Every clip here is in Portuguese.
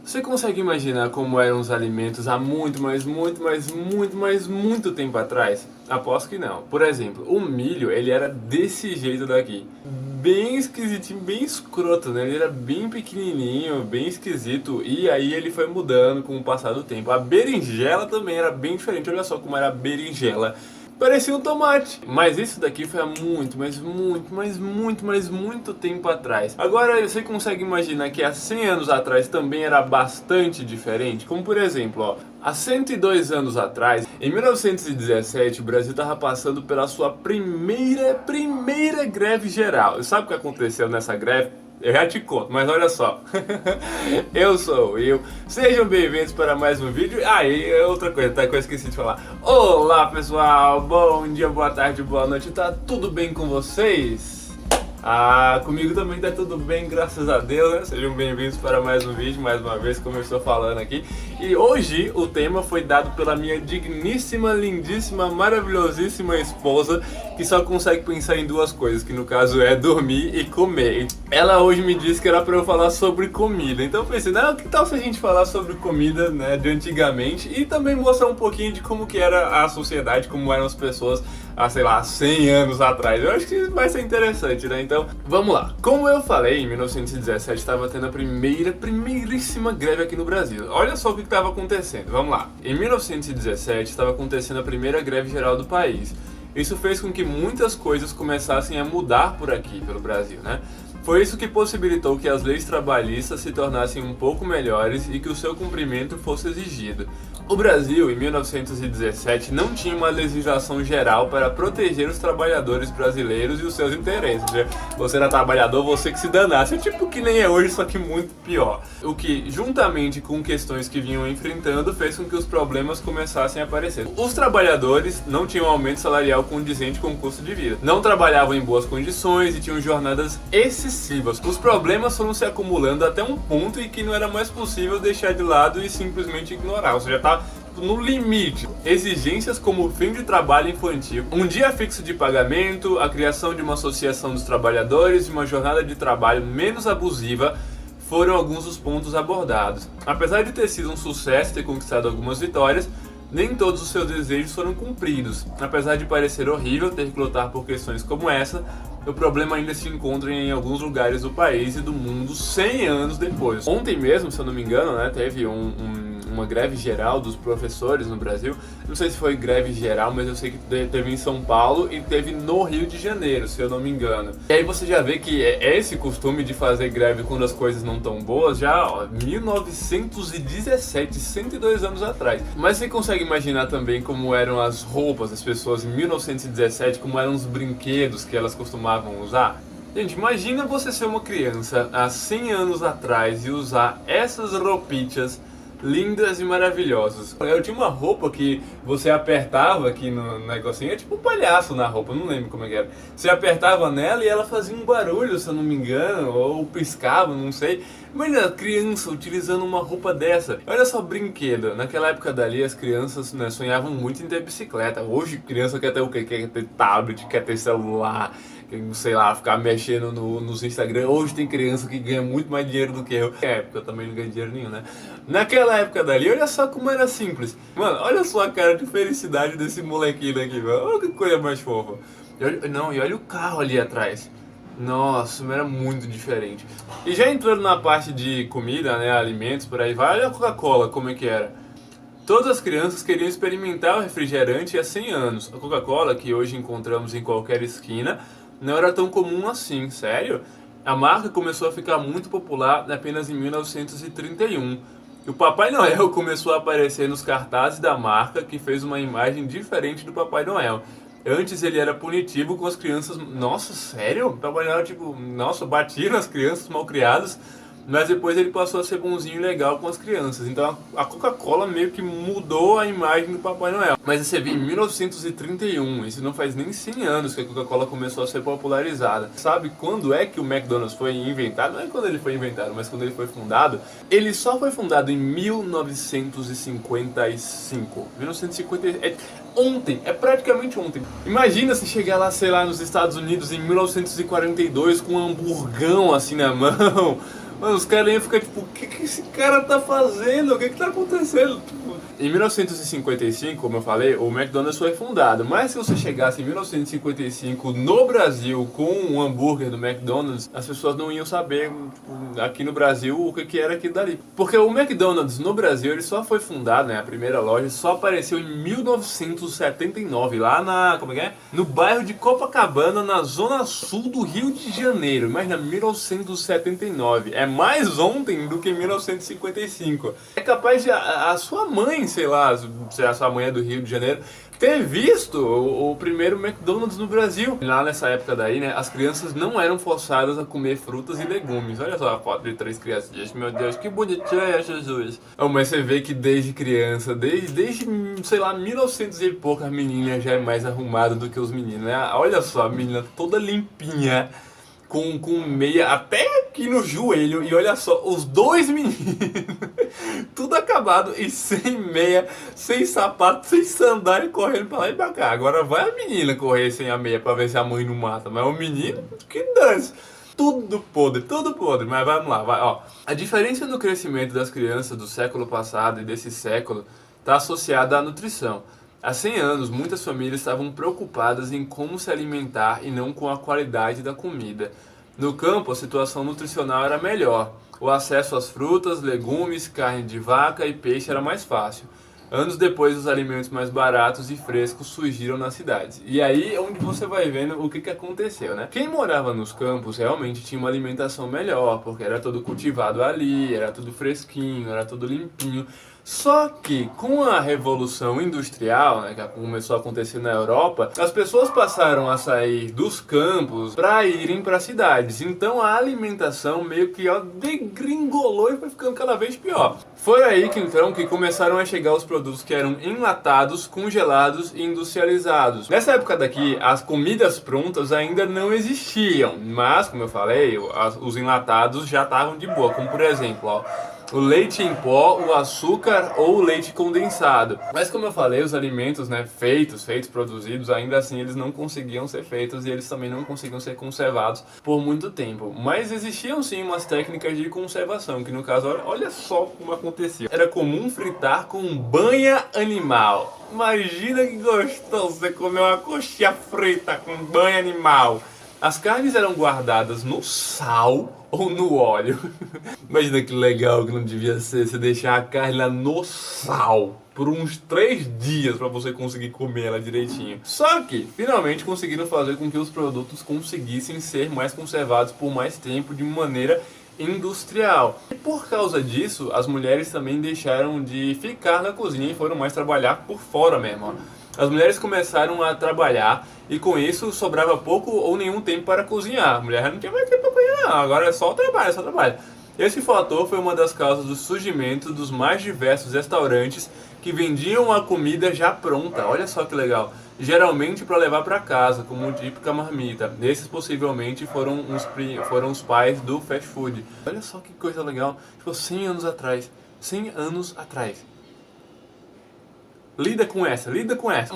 Você consegue imaginar como eram os alimentos há muito tempo atrás? Aposto que não. Por exemplo, o milho, ele era desse jeito daqui. Bem esquisitinho, bem escroto, né? Ele era bem pequenininho, bem esquisito. E aí ele foi mudando com o passar do tempo. A berinjela também era bem diferente. Olha só como era a berinjela. Parecia um tomate. Mas isso daqui foi há muito tempo atrás. Agora você consegue imaginar que há 100 anos atrás também era bastante diferente? Como por exemplo, ó, há 102 anos atrás, em 1917, o Brasil estava passando pela sua primeira greve geral. E sabe o que aconteceu nessa greve? Eu já te conto, mas olha só. Eu sou o Will. Sejam bem-vindos para mais um vídeo. Ah, e outra coisa, tá? Que eu esqueci de falar. Olá, pessoal. Bom dia, boa tarde, boa noite. Tá tudo bem com vocês? Ah, comigo também tá tudo bem, graças a Deus, né? Sejam bem-vindos para mais um vídeo, mais uma vez, como eu estou falando aqui. E hoje o tema foi dado pela minha digníssima, lindíssima, maravilhosíssima esposa, que só consegue pensar em duas coisas, que no caso é dormir e comer. Ela hoje me disse que era para eu falar sobre comida, então eu pensei, não, que tal se a gente falar sobre comida, né, de antigamente, e também mostrar um pouquinho de como que era a sociedade, como eram as pessoas há, sei lá, 100 anos atrás. Eu acho que vai ser interessante, né? Então, vamos lá. Como eu falei, em 1917 estava tendo a primeiríssima greve aqui no Brasil. Olha só o que estava acontecendo. Vamos lá. Em 1917 estava acontecendo a primeira greve geral do país. Isso fez com que muitas coisas começassem a mudar por aqui, pelo Brasil, né? Foi isso que possibilitou que as leis trabalhistas se tornassem um pouco melhores e que o seu cumprimento fosse exigido. O Brasil, em 1917, não tinha uma legislação geral para proteger os trabalhadores brasileiros e os seus interesses. Você era trabalhador, você que se danasse. É tipo que nem é hoje, só que muito pior. O que, juntamente com questões que vinham enfrentando, fez com que os problemas começassem a aparecer. Os trabalhadores não tinham aumento salarial condizente com o custo de vida. Não trabalhavam em boas condições e tinham jornadas excessivas. Os problemas foram se acumulando até um ponto em que não era mais possível deixar de lado e simplesmente ignorar. Você já está no limite. Exigências como o fim de trabalho infantil, um dia fixo de pagamento, a criação de uma associação dos trabalhadores e uma jornada de trabalho menos abusiva foram alguns dos pontos abordados. Apesar de ter sido um sucesso ter conquistado algumas vitórias, nem todos os seus desejos foram cumpridos. Apesar de parecer horrível ter que lutar por questões como essa, o problema ainda se encontra em alguns lugares do país e do mundo 100 anos depois. Ontem mesmo, se eu não me engano, né, teve uma greve geral dos professores no Brasil. Não sei se foi greve geral, mas eu sei que teve em São Paulo e teve no Rio de Janeiro, se eu não me engano. E aí você já vê que é esse costume de fazer greve quando as coisas não estão boas, já ó, 1917, 102 anos atrás. Mas você consegue imaginar também como eram as roupas das pessoas em 1917, como eram os brinquedos que elas costumavam usar? Gente, imagina você ser uma criança há 100 anos atrás e usar essas roupitas lindas e maravilhosas. Eu tinha uma roupa que você apertava aqui no negocinho, é tipo um palhaço na roupa, não lembro como é que era. Você apertava nela e ela fazia um barulho, se eu não me engano, ou piscava, não sei. Imagina a criança utilizando uma roupa dessa. Olha só, brinquedo. Naquela época dali as crianças, né, sonhavam muito em ter bicicleta. Hoje criança quer ter o quê? Quer ter tablet, quer ter celular, sei lá, ficar mexendo nos Instagram. Hoje tem criança que ganha muito mais dinheiro do que eu. Na época eu também não ganhei dinheiro nenhum, né? Naquela época dali, olha só como era simples. Mano, olha só a cara de felicidade desse molequinho aqui, mano. Olha que coisa mais fofa. E olha o carro ali atrás. Nossa, era muito diferente. E já entrando na parte de comida, né, alimentos, por aí vai, olha a Coca-Cola, como é que era. Todas as crianças queriam experimentar o refrigerante há 100 anos. A Coca-Cola, que hoje encontramos em qualquer esquina, não era tão comum assim, sério? A marca começou a ficar muito popular apenas em 1931. E o Papai Noel começou a aparecer nos cartazes da marca, que fez uma imagem diferente do Papai Noel. Antes ele era punitivo com as crianças. Nossa, sério? O Papai Noel, tipo, nossa, batia nas crianças malcriadas. Mas depois ele passou a ser bonzinho e legal com as crianças. Então a Coca-Cola meio que mudou a imagem do Papai Noel. Mas você vê em 1931, isso não faz nem 100 anos que a Coca-Cola começou a ser popularizada. Sabe quando é que o McDonald's foi inventado? Não é quando ele foi inventado, mas quando ele foi fundado. Ele só foi fundado em 1955. 1950... ontem, é praticamente ontem. Imagina se chegar lá, sei lá, nos Estados Unidos em 1942 com um hamburgão assim na mão. Mano, os caras iam ficar tipo, o que esse cara tá fazendo? O que tá acontecendo? Tipo, em 1955, como eu falei, o McDonald's foi fundado. Mas se você chegasse em 1955 no Brasil com um hambúrguer do McDonald's, as pessoas não iam saber, tipo, aqui no Brasil, o que era aquilo dali. Porque o McDonald's no Brasil, ele só foi fundado, né? A primeira loja só apareceu em 1979, lá na, como é que é? No bairro de Copacabana, na zona sul do Rio de Janeiro. Imagina, 1979. É mais ontem do que 1955. É capaz de a sua mãe, sei lá, se a sua mãe é do Rio de Janeiro, ter visto o primeiro McDonald's no Brasil. Lá nessa época daí, né, as crianças não eram forçadas a comer frutas e legumes. Olha só a foto de 3 crianças. Meu Deus, que bonitinho é Jesus. Oh, mas você vê que desde criança, desde, sei lá, 1900 e pouco, a menina já é mais arrumada do que os meninos, né? Olha só, a menina toda limpinha, com meia até aqui no joelho, e olha só, os dois meninos, tudo acabado e sem meia, sem sapato, sem sandália, correndo pra lá e pra cá. Agora vai a menina correr sem a meia pra ver se a mãe não mata, mas o menino, que dança. Tudo podre, mas vamos lá, vai, ó. A diferença no crescimento das crianças do século passado e desse século está associada à nutrição. Há 100 anos, muitas famílias estavam preocupadas em como se alimentar e não com a qualidade da comida. No campo, a situação nutricional era melhor. O acesso às frutas, legumes, carne de vaca e peixe era mais fácil. Anos depois, os alimentos mais baratos e frescos surgiram nas cidades. E aí é onde você vai vendo o que aconteceu, né? Quem morava nos campos realmente tinha uma alimentação melhor, porque era tudo cultivado ali, era tudo fresquinho, era tudo limpinho. Só que com a Revolução Industrial, né, que começou a acontecer na Europa, as pessoas passaram a sair dos campos para irem para cidades. Então a alimentação meio que degringolou e foi ficando cada vez pior. Foi aí que então que começaram a chegar os produtos que eram enlatados, congelados e industrializados. Nessa época daqui, as comidas prontas ainda não existiam, mas como eu falei, os enlatados já estavam de boa, como por exemplo, ó, o leite em pó, o açúcar ou o leite condensado. Mas como eu falei, os alimentos, né, feitos, produzidos, ainda assim eles não conseguiam ser feitos e eles também não conseguiam ser conservados por muito tempo. Mas existiam sim umas técnicas de conservação, que no caso, olha só como acontecia. Era comum fritar com banha animal. Imagina que gostoso você comer uma coxinha frita com banha animal. As carnes eram guardadas no sal ou no óleo. Imagina que legal que não devia ser você deixar a carne lá no sal por uns 3 dias para você conseguir comer ela direitinho. Só que, finalmente, conseguiram fazer com que os produtos conseguissem ser mais conservados por mais tempo de maneira industrial. E por causa disso, as mulheres também deixaram de ficar na cozinha e foram mais trabalhar por fora mesmo, ó. As mulheres começaram a trabalhar e com isso sobrava pouco ou nenhum tempo para cozinhar. A mulher não tinha mais tempo para cozinhar, agora é só o trabalho, é só o trabalho. Esse fator foi uma das causas do surgimento dos mais diversos restaurantes que vendiam a comida já pronta. Olha só que legal. Geralmente para levar para casa, como típica marmita. Esses possivelmente foram os pais do fast food. Olha só que coisa legal. Tipo, 100 anos atrás. 100 anos atrás. Lida com essa.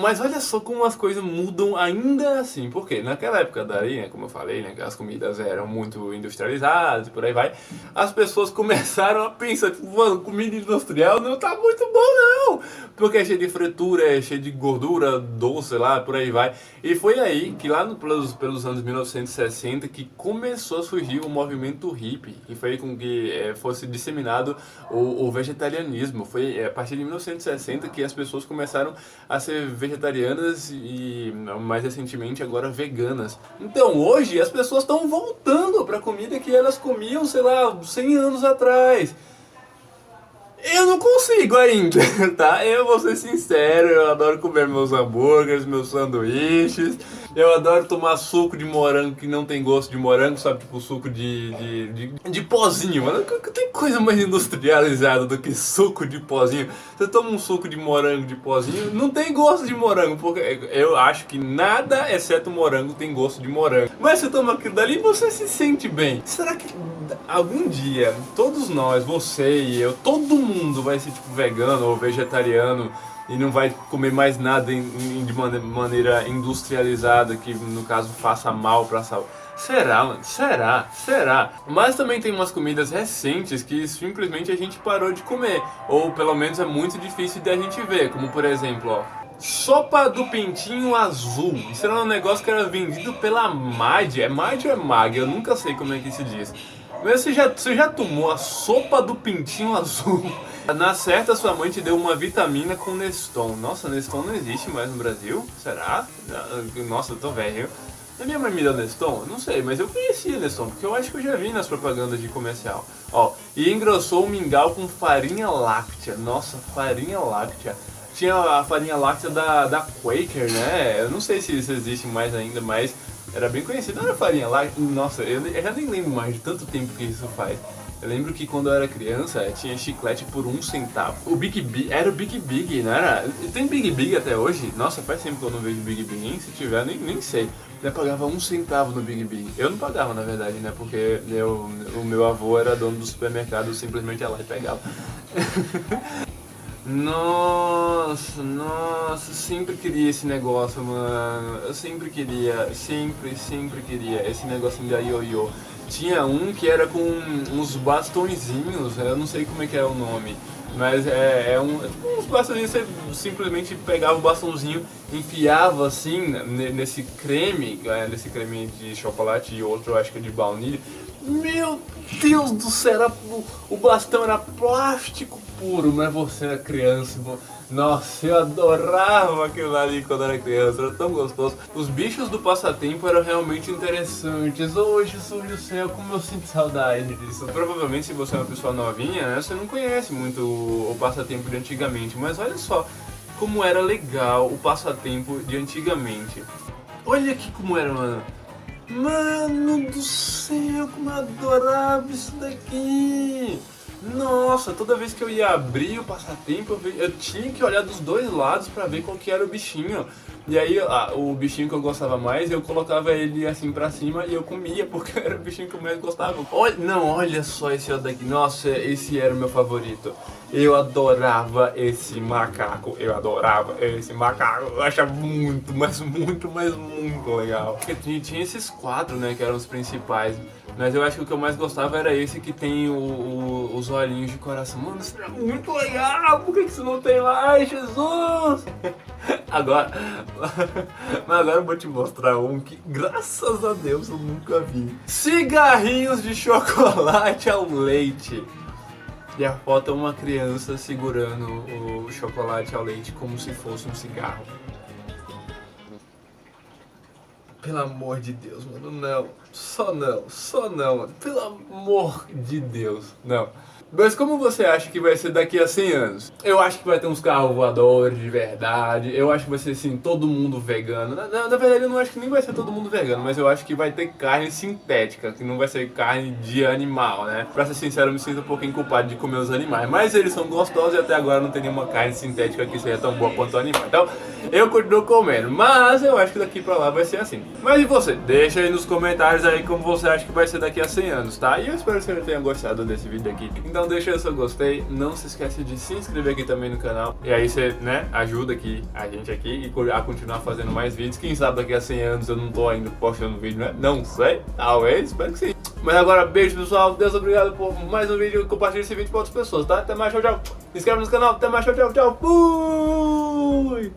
Mas olha só como as coisas mudam ainda assim. Porque naquela época daí, né, como eu falei, né, que as comidas eram muito industrializadas e por aí vai, as pessoas começaram a pensar, tipo, mano, comida industrial não tá muito bom não. Porque é cheio de fritura, é cheio de gordura, doce, sei lá, por aí vai. E foi aí que lá pelos anos 1960 que começou a surgir o movimento hippie. E foi com que fosse disseminado o vegetarianismo. Foi a partir de 1960 que as pessoas começaram a ser vegetarianas e mais recentemente agora veganas. Então hoje as pessoas estão voltando para a comida que elas comiam, sei lá, 100 anos atrás. Eu não consigo ainda, tá? Eu vou ser sincero, eu adoro comer meus hambúrgueres, meus sanduíches, eu adoro tomar suco de morango que não tem gosto de morango, sabe? Tipo suco de pozinho, mano. Tem coisa mais industrializada do que suco de pozinho. Você toma um suco de morango de pozinho, não tem gosto de morango, porque eu acho que nada, exceto morango, tem gosto de morango. Mas você toma aquilo dali e você se sente bem. Será que algum dia, todos nós, você e eu, todo mundo vai ser tipo vegano ou vegetariano e não vai comer mais nada de maneira industrializada que no caso faça mal para a saúde? Será, mano? Será? Será? Mas também tem umas comidas recentes que simplesmente a gente parou de comer. Ou pelo menos é muito difícil de a gente ver. Como por exemplo, ó. Sopa do pintinho azul. Isso era um negócio que era vendido pela MAD. É MAD ou é MAG? Eu nunca sei como é que se diz. Mas você já tomou a sopa do pintinho azul? Na certa, sua mãe te deu uma vitamina com Neston. Nossa, Neston não existe mais no Brasil? Será? Nossa, eu tô velho. A minha mãe me deu Neston? Não sei, mas eu conhecia Neston, porque eu acho que eu já vi nas propagandas de comercial. Ó, e engrossou o mingau com farinha láctea. Nossa, farinha láctea. Tinha a farinha láctea da Quaker, né? Eu não sei se isso existe mais ainda, mas era bem conhecido. Não era farinha láctea? Nossa, eu já nem lembro mais de tanto tempo que isso faz. Eu lembro que quando eu era criança, tinha chiclete por 1 centavo. O Big Big, era o Big Big, não era? Tem Big Big até hoje? Nossa, faz tempo que eu não vejo Big Big, hein? Se tiver, nem sei. Eu pagava 1 centavo no Big Big. Eu não pagava, na verdade, né? Porque o meu avô era dono do supermercado, eu simplesmente ia lá e pegava. Nossa, sempre queria esse negócio, mano. Eu sempre queria, sempre queria esse negocinho da ioiô. Tinha um que era com uns bastõezinhos, eu não sei como é que é o nome, mas é tipo uns bastõezinhos, você simplesmente pegava o bastãozinho, enfiava assim nesse creme de chocolate e outro, eu acho que é de baunilha. Meu Deus do céu, o bastão era plástico puro, mas você era criança, nossa, eu adorava aquilo ali quando era criança, era tão gostoso. Os bichos do passatempo eram realmente interessantes. Oh, Jesus do céu, como eu sinto saudade disso. Provavelmente, se você é uma pessoa novinha, né, você não conhece muito o passatempo de antigamente, mas olha só como era legal o passatempo de antigamente. Olha aqui como era, mano. Mano do céu, como eu adorava isso daqui! Nossa, toda vez que eu ia abrir o passatempo, eu tinha que olhar dos dois lados pra ver qual que era o bichinho. E aí, o bichinho que eu gostava mais, eu colocava ele assim pra cima e eu comia, porque era o bichinho que eu mais gostava. Olha só esse outro daqui. Nossa, esse era o meu favorito. Eu adorava esse macaco. Eu achava muito, mas muito legal. Porque tinha esses 4, né, que eram os principais. Mas eu acho que o que eu mais gostava era esse que tem os olhinhos de coração. Mano, isso é muito legal! Por que isso não tem mais, Jesus? Mas agora eu vou te mostrar um que, graças a Deus, eu nunca vi. Cigarrinhos de chocolate ao leite. E a foto é uma criança segurando o chocolate ao leite como se fosse um cigarro. Pelo amor de Deus, mano, não. Só não, mano. Pelo amor de Deus, não. Mas como você acha que vai ser daqui a 100 anos? Eu acho que vai ter uns carros voadores de verdade. Eu acho que vai ser assim, todo mundo vegano. Na verdade eu não acho que nem vai ser todo mundo vegano, mas eu acho que vai ter carne sintética, que não vai ser carne de animal, né? Pra ser sincero, eu me sinto um pouquinho culpado de comer os animais. Mas eles são gostosos e até agora não tem nenhuma carne sintética que seja tão boa quanto o animal. Então eu continuo comendo, mas eu acho que daqui pra lá vai ser assim. Mas e você? Deixa aí nos comentários aí como você acha que vai ser daqui a 100 anos, tá? E eu espero que você tenha gostado desse vídeo aqui. Então deixa o seu gostei, não se esquece de se inscrever aqui também no canal. E aí você, né, ajuda aqui a gente aqui a continuar fazendo mais vídeos. Quem sabe daqui a 100 anos eu não tô ainda postando vídeo, né? Não sei, talvez, espero que sim. Mas agora, beijo pessoal, Deus obrigado por mais um vídeo. Compartilhe esse vídeo com outras pessoas, tá? Até mais, tchau, tchau. Se inscreve no canal, até mais, tchau, tchau, tchau. Fui!